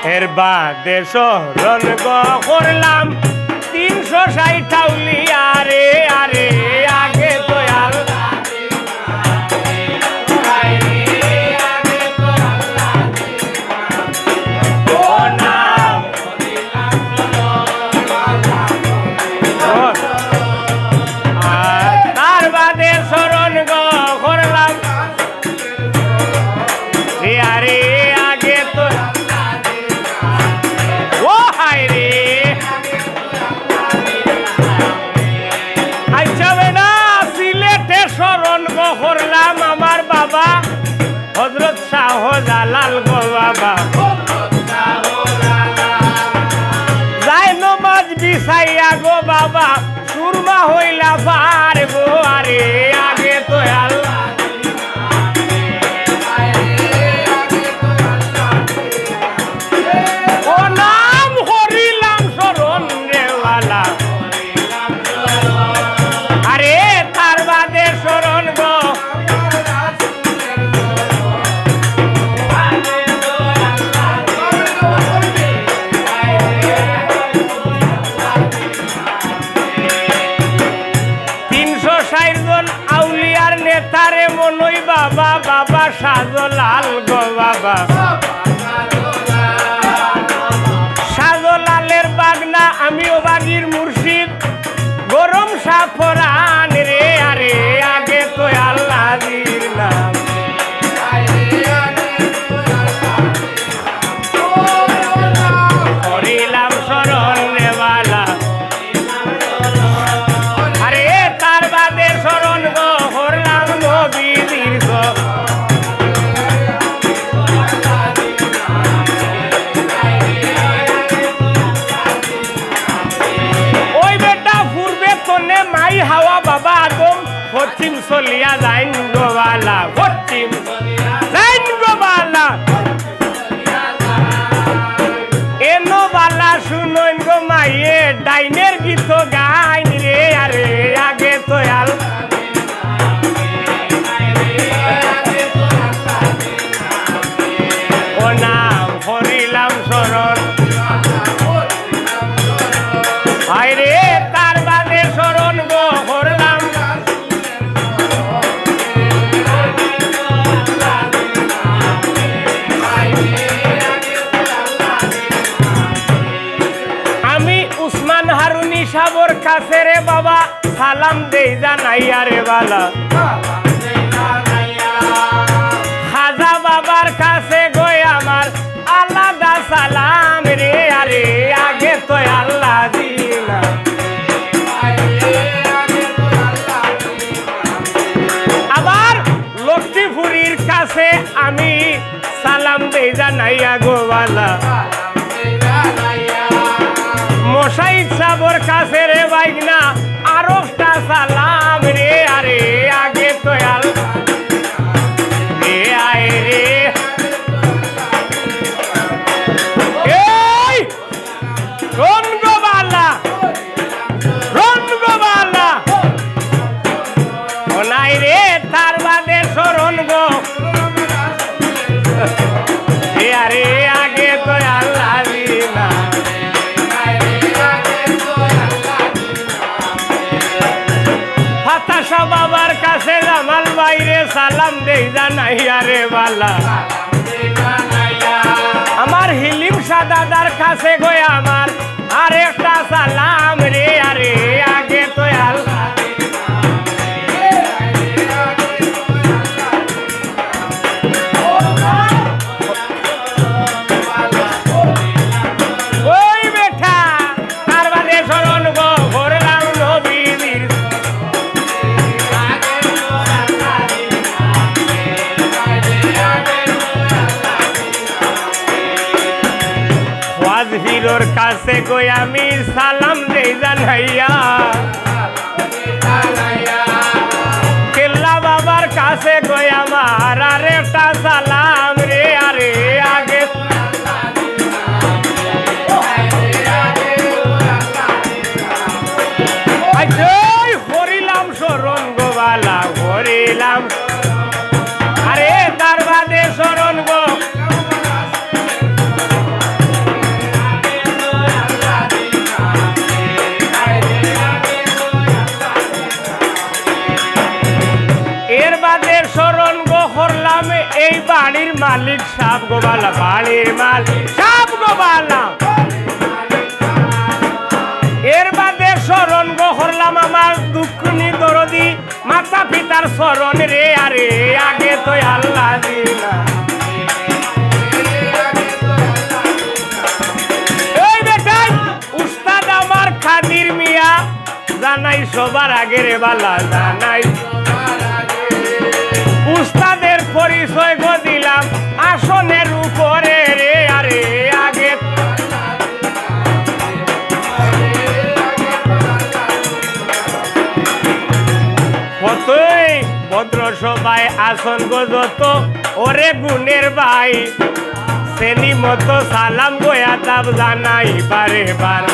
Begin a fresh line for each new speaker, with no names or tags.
এর বাদে শরণ করলাম 360 আউলিয়া রে আরে আগে তো আল্লাহ তার বাদে শরণ করলাম রে আরে আগে তো ও হায় রে আচ্ছা বেটা সিলেটে শরণ করলাম আমার বাবা হযরত শাহজালাল গো বাবা যাই নমাজ বিছাইয়া গো বাবা সুরমা হইলা পার গো আরে আগে তো আল্লাহ ও নাম হরিলাম শরণ রেওয়ালা আরে তার বাদে শরণ গো আউলিয়ার নেতারে মনই বাবা বাবা শাহজালাল গো বাবা শাহজালালের বাগনা আমিও বাগির মুর্শিদ গরম সাফরান রে আরে আগে তো আল্লাহর নাম হরিলাম শরণ নেওয়ালা আরে তার বাদে শরণ গো করলাম নবীর গো ওই বেটা পূর্বে তনে মাই হাওয়া বাবা আদম পশ্চিম চলিয়া যাইন গোবালা পশ্চিম যাইন গোবালা এনো বালা শুনইন গো মাইয়ে ডাইনের গীত গাইন রে আরে আগে তো আল্লাহ ও নাম হরিলাম শরণ হায় রে তার বাদে শরণ গো করলাম আমি উসমান হারুনি সাবর কাছে রে বাবা সালাম দেই জানাইয়া রে বালা খাজা বাবার কাছে গই আমার আলাদা সালাম রে আরে আগে তো আল্লাহ দিনা আবার লক্ষ্মীপুরীর কাছে আমি সালাম দেই জানাইয়া গোবালা মশাই সাবর কাছে রে বাইগনা আরোটা সালাম রে আরে আগে তো আল্লাহ রে আয় রে এই রন গোবালা ওলাই রে তার বাদে শরণ গো রে আরে আগে তো আল্লাহ দিনা ফাতাশা বাবার কাছে জামাল বাইরে সালাম দেই জানাইয়া রে বালা আমার হিলিম সাদাদার কাছে গই আমার আরেকটা সালাম রে আরে আগে তো আল্লাহ ওই বেটা তার বাদে শরণ গো করলাম নবীর ওয়াজহিরর কাছে গই আমি সালাম দেই জানাইয়া কেল্লা বাবার কাছে গই আমার আরেকটা সালাম রে আরে আগে হরিলাম শরণ গোবালা হরিলাম আরে তার বাদে শরণ গো এই বাড়ির মালিক সাপ গোবালা বাড়ির মালিক সাপ গোবালা এর বাদে স্মরণ গো করলাম আমার দুঃখনি দরদি মাতা পিতার স্মরণ রে আরে আগে তো আল্লাহ দিলা এই বেটাই উস্তাদ আমার খাদির মিয়া জানাই সবার আগে রে বালা জানাই উস্তাদের পরিচয় গো দিলাম আসনের উপরে রে আরে আগে কতই ভদ্র সবাই আসন গো যত ওরে গুণের ভাই শ্রেণী মতো সালাম গোয়া তাব জানাই বারে বার